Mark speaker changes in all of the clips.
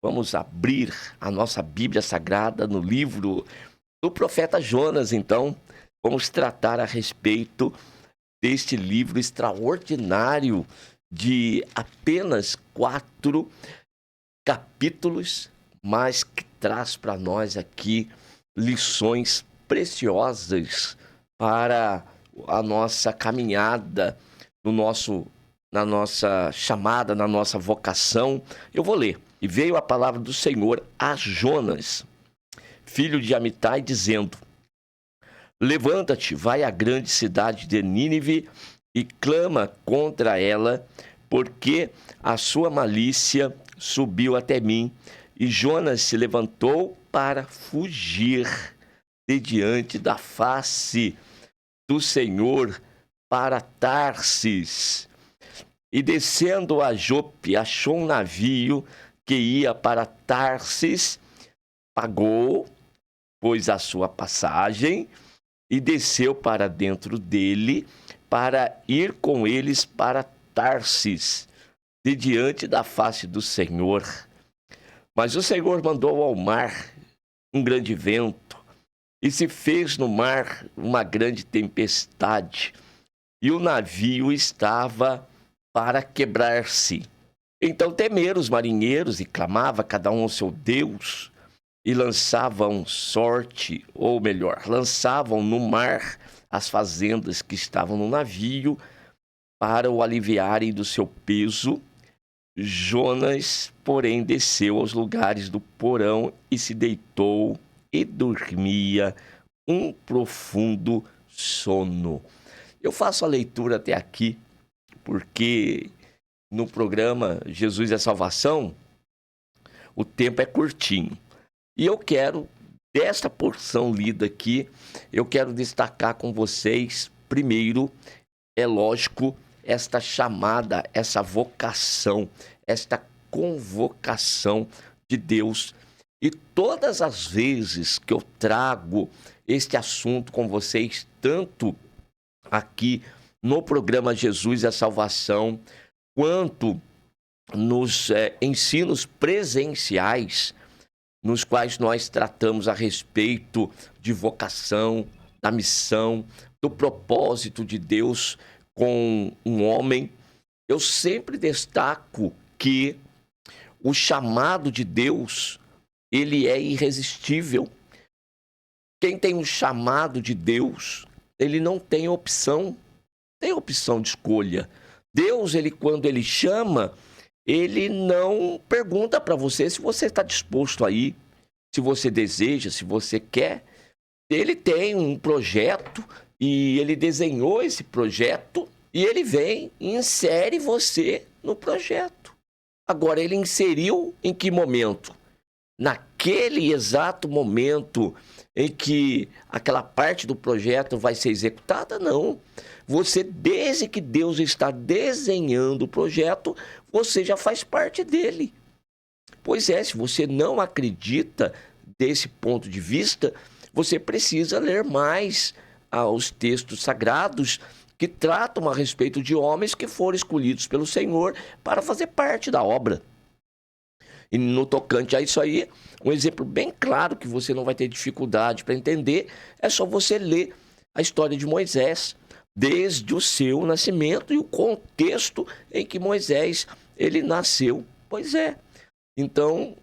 Speaker 1: Vamos abrir a nossa Bíblia Sagrada no livro do profeta Jonas, então. Vamos tratar a respeito deste livro extraordinário de apenas 4 capítulos, mas que traz para nós aqui lições preciosas para a nossa caminhada, na nossa chamada, na nossa vocação. Eu vou ler. E veio a palavra do Senhor a Jonas, filho de Amitai, dizendo: Levanta-te, vai à grande cidade de Nínive e clama contra ela, porque a sua malícia subiu até mim. E Jonas se levantou para fugir de diante da face do Senhor para Tarsis. E descendo a Jope, achou um navio que ia para Tarsis, pagou, pois, a sua passagem, e desceu para dentro dele, para ir com eles para Tarsis, de diante da face do Senhor. Mas o Senhor mandou ao mar um grande vento, e se fez no mar uma grande tempestade, e o navio estava para quebrar-se. Então temeram os marinheiros e clamava cada um ao seu Deus, e lançavam sorte, ou melhor, lançavam no mar as fazendas que estavam no navio para o aliviarem do seu peso. Jonas, porém, desceu aos lugares do porão e se deitou e dormia um profundo sono. Eu faço a leitura até aqui porque no programa Jesus é Salvação, o tempo é curtinho. E eu quero, desta porção lida aqui, eu quero destacar com vocês, primeiro, é lógico, esta chamada, essa vocação, esta convocação de Deus. E todas as vezes que eu trago este assunto com vocês, tanto aqui no programa Jesus é Salvação, quanto nos ensinos presenciais, nos quais nós tratamos a respeito de vocação, da missão, do propósito de Deus com um homem, eu sempre destaco que o chamado de Deus, ele é irresistível. Quem tem um chamado de Deus, ele não tem opção de escolha. Deus, quando ele chama, ele não pergunta para você se você está disposto a ir, se você deseja, se você quer. Ele tem um projeto e ele desenhou esse projeto e ele vem e insere você no projeto. Agora, ele inseriu em que momento? Naquele exato momento em que aquela parte do projeto vai ser executada? Não. Você, desde que Deus está desenhando o projeto, você já faz parte dele. Pois é, se você não acredita desse ponto de vista, você precisa ler mais aos textos sagrados que tratam a respeito de homens que foram escolhidos pelo Senhor para fazer parte da obra. E no tocante a isso aí, um exemplo bem claro que você não vai ter dificuldade para entender, é só você ler a história de Moisés, desde o seu nascimento e o contexto em que Moisés ele nasceu. Pois é. Então,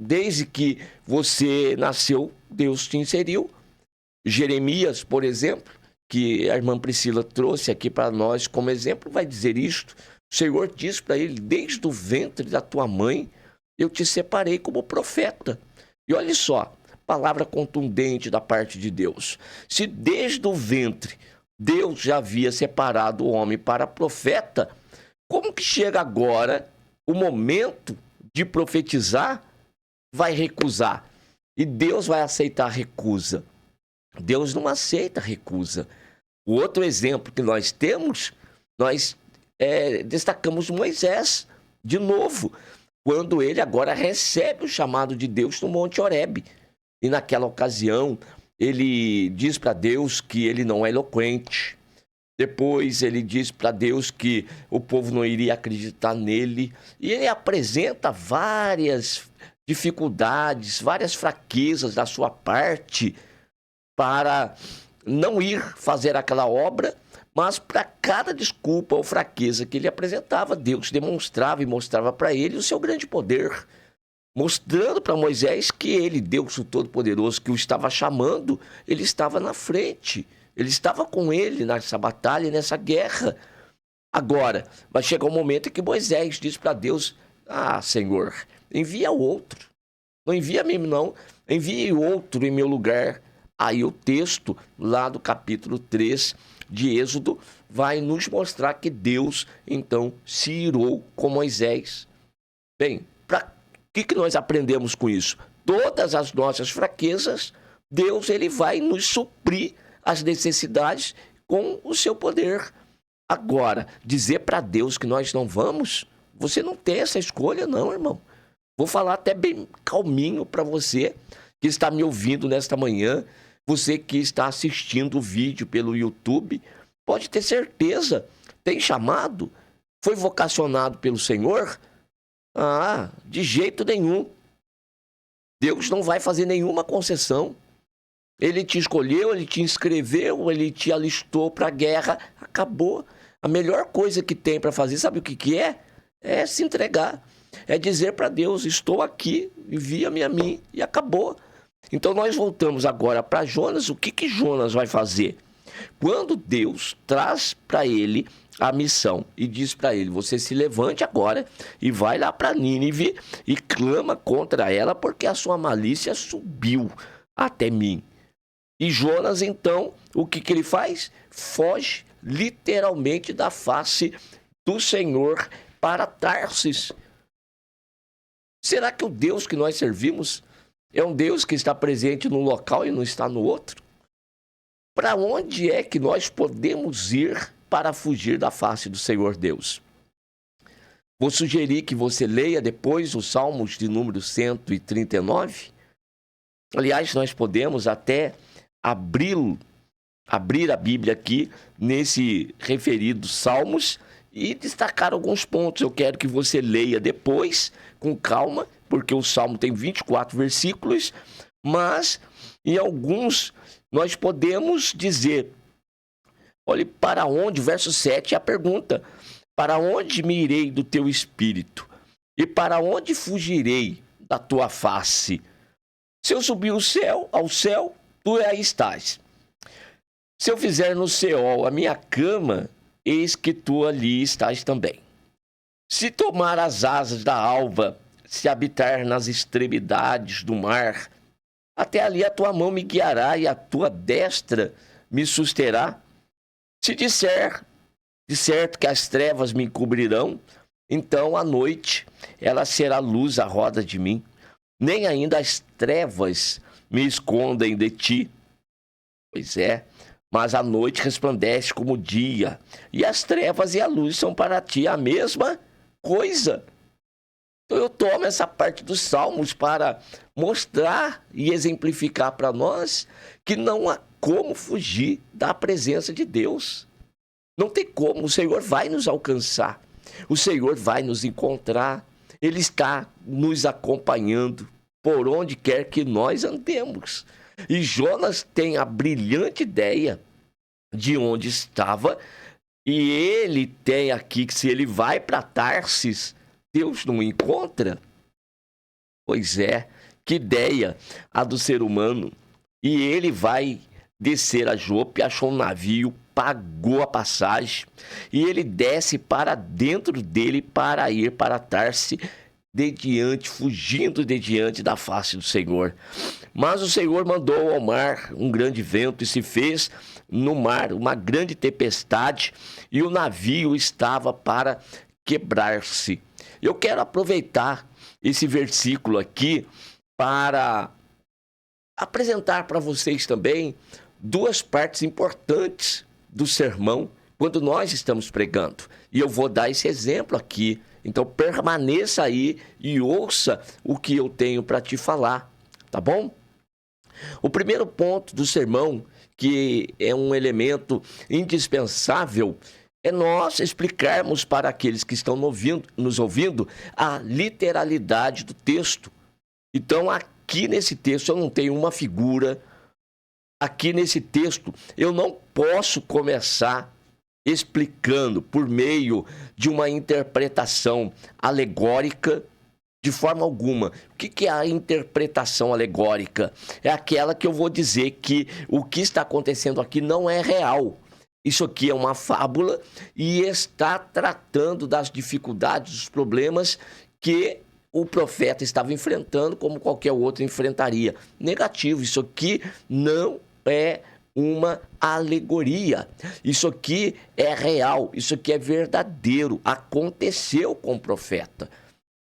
Speaker 1: desde que você nasceu, Deus te inseriu. Jeremias, por exemplo, que a irmã Priscila trouxe aqui para nós como exemplo, vai dizer isto. O Senhor diz para ele: desde o ventre da tua mãe, eu te separei como profeta. E olha só, palavra contundente da parte de Deus. Se desde o ventre Deus já havia separado o homem para profeta, como que chega agora o momento de profetizar, vai recusar? E Deus vai aceitar a recusa? Deus não aceita a recusa. O outro exemplo que nós temos, nós destacamos Moisés, de novo, quando ele agora recebe o chamado de Deus no Monte Horebe. E naquela ocasião, ele diz para Deus que ele não é eloquente. Depois ele diz para Deus que o povo não iria acreditar nele. E ele apresenta várias dificuldades, várias fraquezas da sua parte para não ir fazer aquela obra, mas para cada desculpa ou fraqueza que ele apresentava, Deus demonstrava e mostrava para ele o seu grande poder, mostrando para Moisés que ele, Deus o Todo-Poderoso, que o estava chamando, ele estava na frente, ele estava com ele nessa batalha, nessa guerra. Agora, vai chegar um momento em que Moisés diz para Deus: ah, Senhor, envia outro. Não envia mesmo, não. Envie outro em meu lugar. Aí o texto, lá do capítulo 3 de Êxodo, vai nos mostrar que Deus, então, se irou com Moisés. Bem, o que nós aprendemos com isso? Todas as nossas fraquezas, Deus ele vai nos suprir as necessidades com o seu poder. Agora, dizer para Deus que nós não vamos, você não tem essa escolha não, irmão. Vou falar até bem calminho para você que está me ouvindo nesta manhã, você que está assistindo o vídeo pelo YouTube, pode ter certeza, tem chamado, foi vocacionado pelo Senhor? Ah, de jeito nenhum. Deus não vai fazer nenhuma concessão. Ele te escolheu, ele te inscreveu, ele te alistou para a guerra, acabou. A melhor coisa que tem para fazer, sabe o que é? É se entregar. É dizer para Deus: estou aqui, envia-me a mim, e acabou. Então nós voltamos agora para Jonas. O que Jonas vai fazer? Quando Deus traz para ele a missão e diz para ele: você se levante agora e vai lá para Nínive e clama contra ela, porque a sua malícia subiu até mim. E Jonas, então, o que ele faz? Foge literalmente da face do Senhor para Tarsis. Será que o Deus que nós servimos é um Deus que está presente num local e não está no outro? Para onde é que nós podemos ir para fugir da face do Senhor Deus? Vou sugerir que você leia depois os Salmos de número 139. Aliás, nós podemos até abrir a Bíblia aqui nesse referido Salmos e destacar alguns pontos. Eu quero que você leia depois, com calma, porque o Salmo tem 24 versículos, mas em alguns nós podemos dizer, olhe para onde, verso 7 é a pergunta: para onde me irei do teu espírito? E para onde fugirei da tua face? Se eu subir ao céu, tu aí estás. Se eu fizer no Seol a minha cama, eis que tu ali estás também. Se tomar as asas da alva, se habitar nas extremidades do mar, até ali a tua mão me guiará e a tua destra me susterá. Se disser de certo que as trevas me encobrirão, então a noite ela será luz à roda de mim. Nem ainda as trevas me escondem de ti. Pois é, mas a noite resplandece como o dia, e as trevas e a luz são para ti a mesma coisa. Então eu tomo essa parte dos Salmos para mostrar e exemplificar para nós que não há como fugir da presença de Deus. Não tem como, o Senhor vai nos alcançar, o Senhor vai nos encontrar, Ele está nos acompanhando por onde quer que nós andemos. E Jonas tem a brilhante ideia de onde estava, e ele tem aqui que se ele vai para Tarsis, Deus não o encontra. Pois é, que ideia a do ser humano. E ele vai descer a Jope, achou um navio, pagou a passagem, e ele desce para dentro dele para ir para Tarsis, fugindo de diante da face do Senhor. Mas o Senhor mandou ao mar um grande vento e se fez no mar uma grande tempestade e o navio estava para quebrar-se. Eu quero aproveitar esse versículo aqui para apresentar para vocês também duas partes importantes do sermão quando nós estamos pregando. E eu vou dar esse exemplo aqui. Então permaneça aí e ouça o que eu tenho para te falar, tá bom? O primeiro ponto do sermão, que é um elemento indispensável, é nós explicarmos para aqueles que estão nos ouvindo a literalidade do texto. Então, aqui nesse texto, eu não tenho uma figura. Aqui nesse texto, eu não posso começar explicando por meio de uma interpretação alegórica de forma alguma. O que é a interpretação alegórica? É aquela que eu vou dizer que o que está acontecendo aqui não é real. Isso aqui é uma fábula e está tratando das dificuldades, dos problemas que o profeta estava enfrentando, como qualquer outro enfrentaria. Negativo, isso aqui não é uma alegoria. Isso aqui é real, isso aqui é verdadeiro. Aconteceu com o profeta.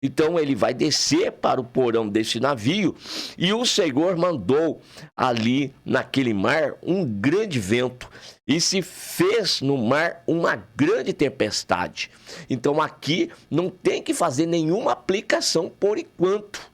Speaker 1: Então ele vai descer para o porão desse navio e o Senhor mandou ali naquele mar um grande vento e se fez no mar uma grande tempestade. Então aqui não tem que fazer nenhuma aplicação por enquanto.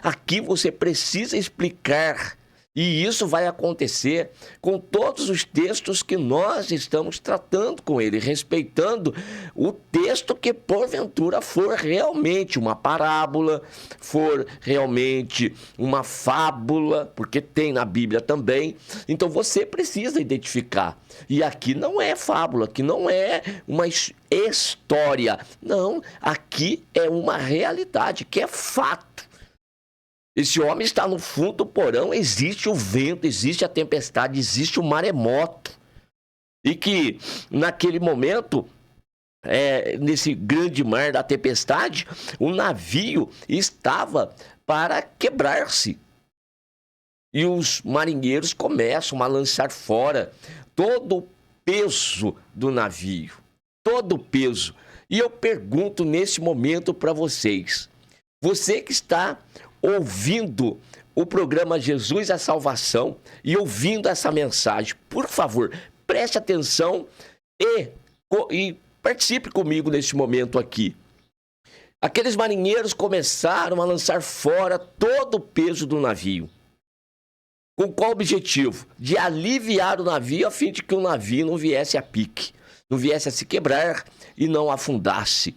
Speaker 1: Aqui você precisa explicar. E isso vai acontecer com todos os textos que nós estamos tratando com ele, respeitando o texto que porventura for realmente uma parábola, for realmente uma fábula, porque tem na Bíblia também. Então você precisa identificar. E aqui não é fábula, aqui não é uma história. Não, aqui é uma realidade, que é fato. Esse homem está no fundo do porão, existe o vento, existe a tempestade, existe o maremoto. E que naquele momento, nesse grande mar da tempestade, o navio estava para quebrar-se. E os marinheiros começam a lançar fora todo o peso do navio. Todo o peso. E eu pergunto nesse momento para vocês, você que está ouvindo o programa Jesus a Salvação e ouvindo essa mensagem, por favor, preste atenção e participe comigo neste momento aqui. Aqueles marinheiros começaram a lançar fora todo o peso do navio. Com qual objetivo? De aliviar o navio a fim de que o navio não viesse a pique, não viesse a se quebrar e não afundasse.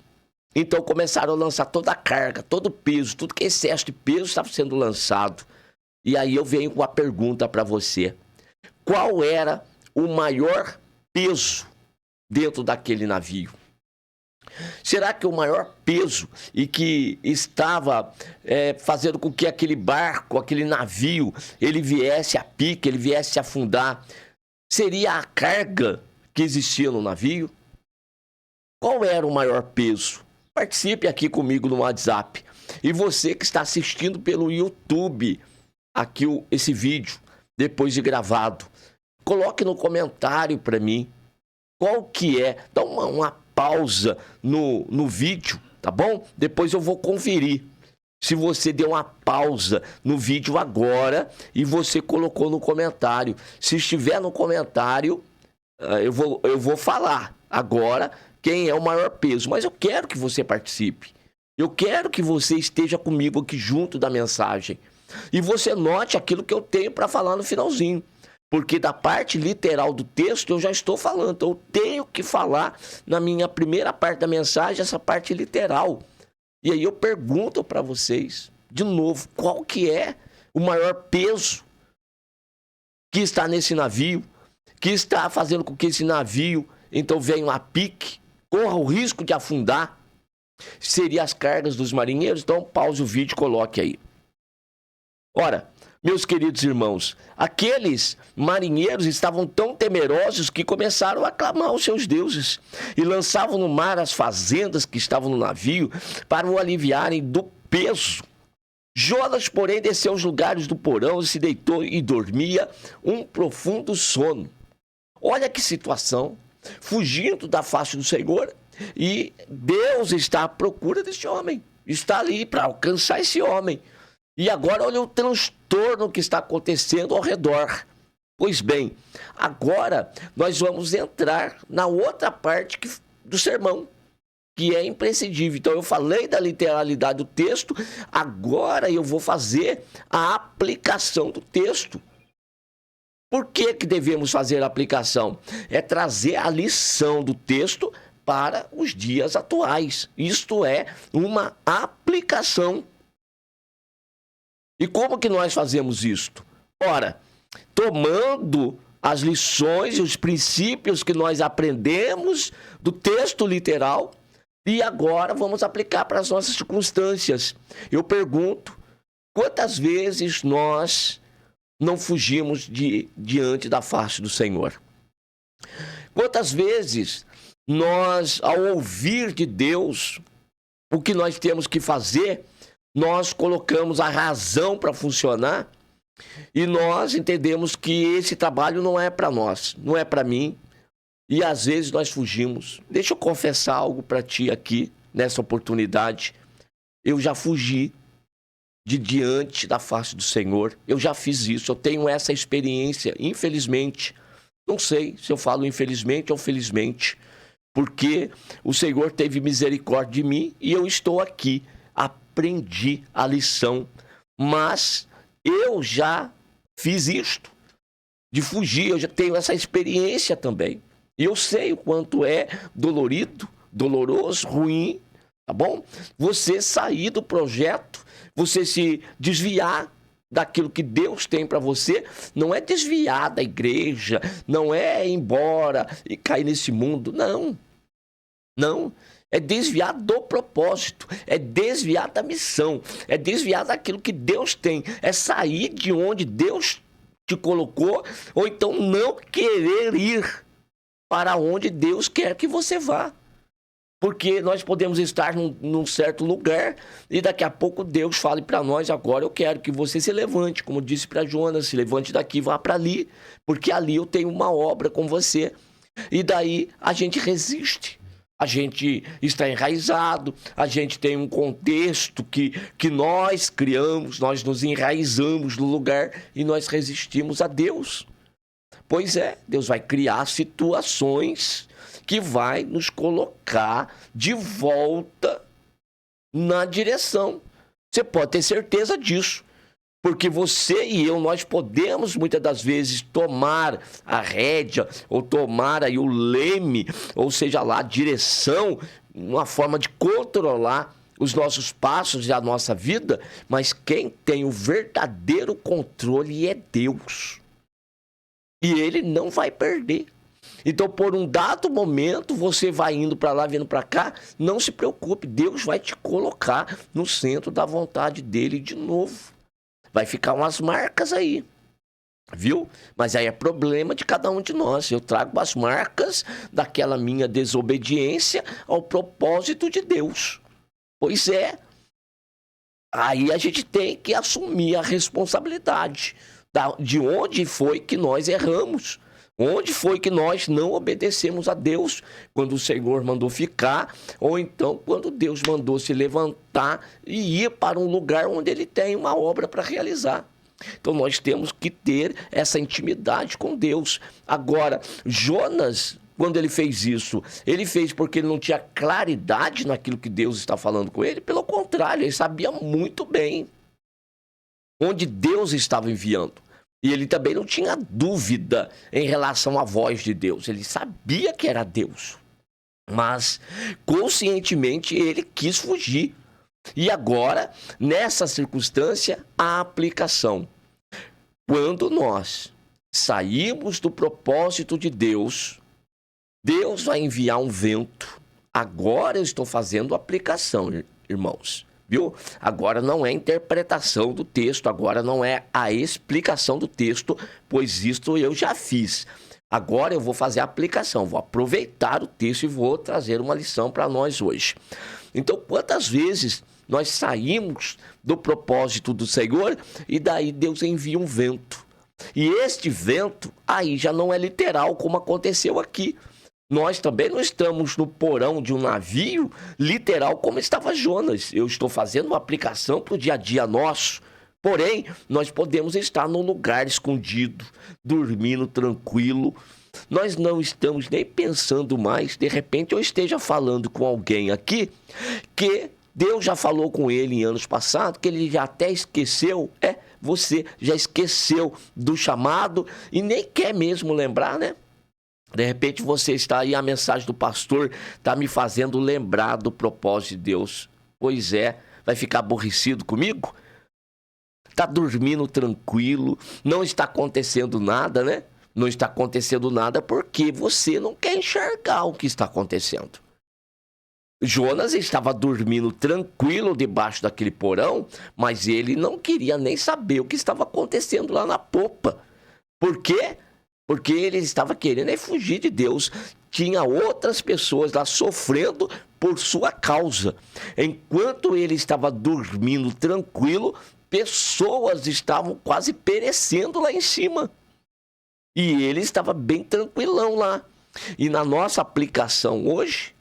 Speaker 1: Então começaram a lançar toda a carga, todo o peso, tudo que é excesso de peso estava sendo lançado. E aí eu venho com a pergunta para você. Qual era o maior peso dentro daquele navio? Será que o maior peso e que estava fazendo com que aquele barco, aquele navio, ele viesse a pique, ele viesse a afundar, seria a carga que existia no navio? Qual era o maior peso? Participe aqui comigo no WhatsApp. E você que está assistindo pelo YouTube, aqui esse vídeo, depois de gravado, coloque no comentário para mim qual que é. Dá uma pausa no vídeo, tá bom? Depois eu vou conferir se você deu uma pausa no vídeo agora e você colocou no comentário. Se estiver no comentário, eu vou falar agora quem é o maior peso, mas eu quero que você participe. Eu quero que você esteja comigo aqui junto da mensagem. E você note aquilo que eu tenho para falar no finalzinho. Porque da parte literal do texto eu já estou falando. Então eu tenho que falar na minha primeira parte da mensagem, essa parte literal. E aí eu pergunto para vocês, de novo, qual que é o maior peso que está nesse navio, que está fazendo com que esse navio, então, venha a pique, corra o risco de afundar? Seria as cargas dos marinheiros? Então pause o vídeo e coloque aí. Ora, meus queridos irmãos, aqueles marinheiros estavam tão temerosos que começaram a clamar aos seus deuses e lançavam no mar as fazendas que estavam no navio para o aliviarem do peso. Jonas, porém, desceu aos lugares do porão, se deitou e dormia um profundo sono. Olha que situação, fugindo da face do Senhor, e Deus está à procura desse homem, está ali para alcançar esse homem. E agora olha o transtorno que está acontecendo ao redor. Pois bem, agora nós vamos entrar na outra parte do sermão, que é imprescindível. Então eu falei da literalidade do texto, agora eu vou fazer a aplicação do texto. Por que devemos fazer a aplicação? É trazer a lição do texto para os dias atuais. Isto é uma aplicação. E como que nós fazemos isto? Ora, tomando as lições e os princípios que nós aprendemos do texto literal e agora vamos aplicar para as nossas circunstâncias. Eu pergunto, quantas vezes nós não fugimos diante da face do Senhor? Quantas vezes nós, ao ouvir de Deus o que nós temos que fazer, nós colocamos a razão para funcionar e nós entendemos que esse trabalho não é para nós, não é para mim, e às vezes nós fugimos. Deixa eu confessar algo para ti aqui, nessa oportunidade. Eu já fugi de diante da face do Senhor, eu já fiz isso, eu tenho essa experiência, infelizmente. Não sei se eu falo infelizmente ou felizmente, porque o Senhor teve misericórdia de mim e eu estou aqui. Aprendi a lição, mas eu já fiz isto, de fugir, eu já tenho essa experiência também. E eu sei o quanto é dolorido, doloroso, ruim, tá bom? Você sair do projeto, você se desviar daquilo que Deus tem para você, não é desviar da igreja, não é ir embora e cair nesse mundo, não. Não, é desviar do propósito, é desviar da missão, é desviar daquilo que Deus tem, é sair de onde Deus te colocou, ou então não querer ir para onde Deus quer que você vá. Porque nós podemos estar num certo lugar e daqui a pouco Deus fale para nós, agora eu quero que você se levante, como disse para Jonas, se levante daqui, vá para ali, porque ali eu tenho uma obra com você. E daí a gente resiste. A gente está enraizado, a gente tem um contexto que nós criamos, nós nos enraizamos no lugar e nós resistimos a Deus. Pois é, Deus vai criar situações que vai nos colocar de volta na direção. Você pode ter certeza disso. Porque você e eu, nós podemos muitas das vezes tomar a rédea ou tomar aí o leme, ou seja lá, a direção, uma forma de controlar os nossos passos e a nossa vida, mas quem tem o verdadeiro controle é Deus. E Ele não vai perder. Então, por um dado momento, você vai indo para lá, vindo para cá, não se preocupe, Deus vai te colocar no centro da vontade dEle de novo. Vai ficar umas marcas aí, viu? Mas aí é problema de cada um de nós. Eu trago as marcas daquela minha desobediência ao propósito de Deus. Pois é. Aí a gente tem que assumir a responsabilidade de onde foi que nós erramos. Onde foi que nós não obedecemos a Deus quando o Senhor mandou ficar, ou então quando Deus mandou se levantar e ir para um lugar onde Ele tem uma obra para realizar. Então nós temos que ter essa intimidade com Deus. Agora, Jonas, quando ele fez isso, ele fez porque ele não tinha claridade naquilo que Deus está falando com ele? Pelo contrário, ele sabia muito bem onde Deus estava enviando. E ele também não tinha dúvida em relação à voz de Deus. Ele sabia que era Deus. Mas, conscientemente, ele quis fugir. E agora, nessa circunstância, a aplicação. Quando nós saímos do propósito de Deus, Deus vai enviar um vento. Agora eu estou fazendo aplicação, irmãos. Viu? Agora não é interpretação do texto, agora não é a explicação do texto, pois isto eu já fiz. Agora eu vou fazer a aplicação, vou aproveitar o texto e vou trazer uma lição para nós hoje. Então, quantas vezes nós saímos do propósito do Senhor e daí Deus envia um vento. E este vento aí já não é literal, como aconteceu aqui. Nós também não estamos no porão de um navio literal como estava Jonas. Eu estou fazendo uma aplicação para o dia a dia nosso. Porém, nós podemos estar num lugar escondido, dormindo tranquilo. Nós não estamos nem pensando mais. De repente eu esteja falando com alguém aqui que Deus já falou com ele em anos passados, que ele já até esqueceu. Você já esqueceu do chamado e nem quer mesmo lembrar, né? De repente você está aí, a mensagem do pastor está me fazendo lembrar do propósito de Deus. Pois é, vai ficar aborrecido comigo? está dormindo tranquilo, não está acontecendo nada, né? Não está acontecendo nada porque você não quer enxergar o que está acontecendo. Jonas estava dormindo tranquilo debaixo daquele porão, mas ele não queria nem saber o que estava acontecendo lá na popa. Por quê? Porque ele estava querendo fugir de Deus. Tinha outras pessoas lá sofrendo por sua causa. Enquanto ele estava dormindo tranquilo, pessoas estavam quase perecendo lá em cima. E ele estava bem tranquilão lá. E na nossa aplicação hoje,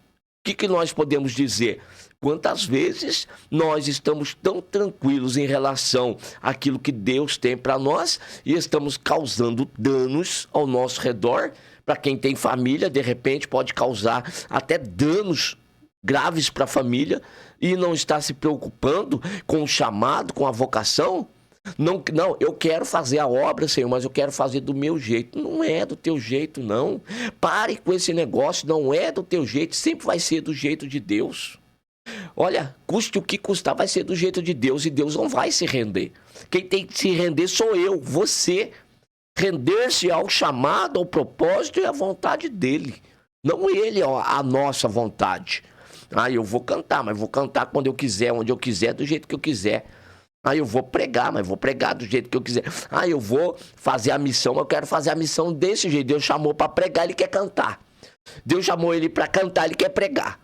Speaker 1: o que nós podemos dizer? Quantas vezes nós estamos tão tranquilos em relação àquilo que Deus tem para nós e estamos causando danos ao nosso redor? Para quem tem família, de repente pode causar até danos graves para a família e não está se preocupando com o chamado, com a vocação? Não, eu quero fazer a obra, Senhor, mas eu quero fazer do meu jeito. Não é do teu jeito, não. Pare com esse negócio, não é do teu jeito, sempre vai ser do jeito de Deus. Olha, custe o que custar, vai ser do jeito de Deus e Deus não vai se render. Quem tem que se render sou eu, você. Render-se ao chamado, ao propósito e à vontade dele. Não ele, a nossa vontade. Eu vou cantar, mas vou cantar quando eu quiser, onde eu quiser, do jeito que eu quiser. Eu vou pregar, mas vou pregar do jeito que eu quiser. Eu vou fazer a missão, mas eu quero fazer a missão desse jeito. Deus chamou para pregar, ele quer cantar. Deus chamou ele para cantar, ele quer pregar.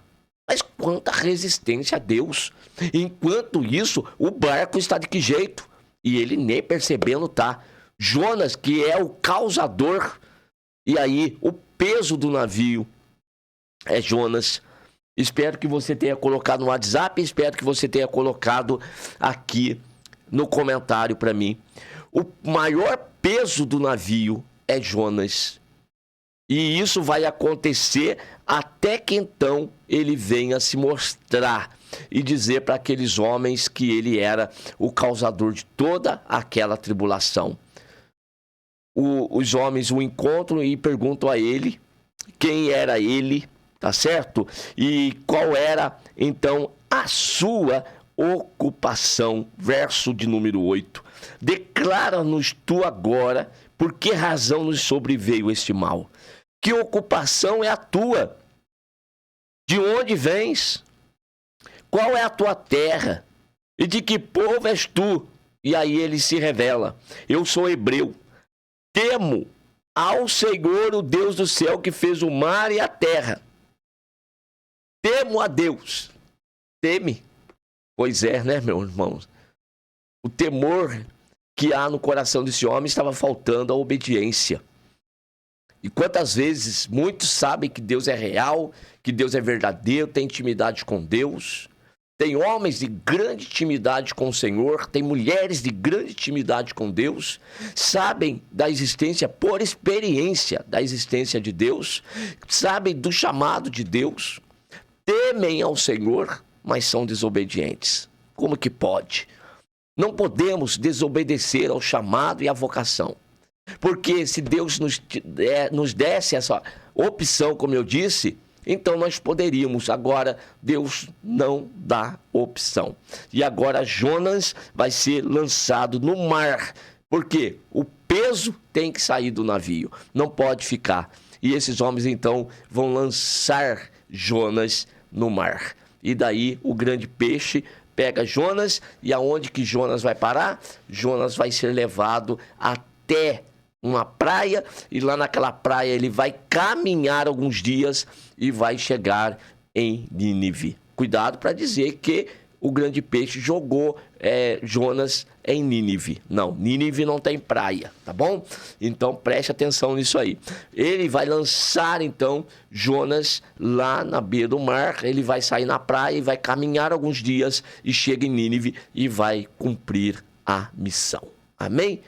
Speaker 1: Mas quanta resistência a Deus. Enquanto isso, o barco está de que jeito? E ele nem percebendo tá. Jonas, que é o causador, e aí o peso do navio é Jonas. Espero que você tenha colocado no WhatsApp, espero que você tenha colocado aqui no comentário para mim. O maior peso do navio é Jonas. E isso vai acontecer até que então ele venha se mostrar e dizer para aqueles homens que ele era o causador de toda aquela tribulação. Os homens o encontram e perguntam a ele quem era ele, tá certo? E qual era, então, a sua ocupação. Verso de número 8. Declara-nos tu agora por que razão nos sobreveio este mal. Que ocupação é a tua? De onde vens? Qual é a tua terra? E de que povo és tu? E aí ele se revela. Eu sou hebreu. Temo ao Senhor, o Deus do céu, que fez o mar e a terra. Temo a Deus. Teme? Pois é, né, meus irmãos? O temor que há no coração desse homem estava faltando a obediência. E quantas vezes muitos sabem que Deus é real, que Deus é verdadeiro, tem intimidade com Deus. Tem homens de grande intimidade com o Senhor, tem mulheres de grande intimidade com Deus, sabem da existência, por experiência, da existência de Deus, sabem do chamado de Deus, temem ao Senhor, mas são desobedientes. Como que pode? Não podemos desobedecer ao chamado e à vocação. Porque se Deus nos desse essa opção, como eu disse, então nós poderíamos. Agora, Deus não dá opção. E agora Jonas vai ser lançado no mar. Por quê? O peso tem que sair do navio. Não pode ficar. E esses homens, então, vão lançar Jonas no mar. E daí o grande peixe pega Jonas. E aonde que Jonas vai parar? Jonas vai ser levado até uma praia, e lá naquela praia ele vai caminhar alguns dias e vai chegar em Nínive. Cuidado para dizer que o grande peixe jogou Jonas em Nínive. Não, Nínive não tem praia, tá bom? Então preste atenção nisso aí. Ele vai lançar então Jonas lá na beira do mar, ele vai sair na praia e vai caminhar alguns dias e chega em Nínive e vai cumprir a missão. Amém?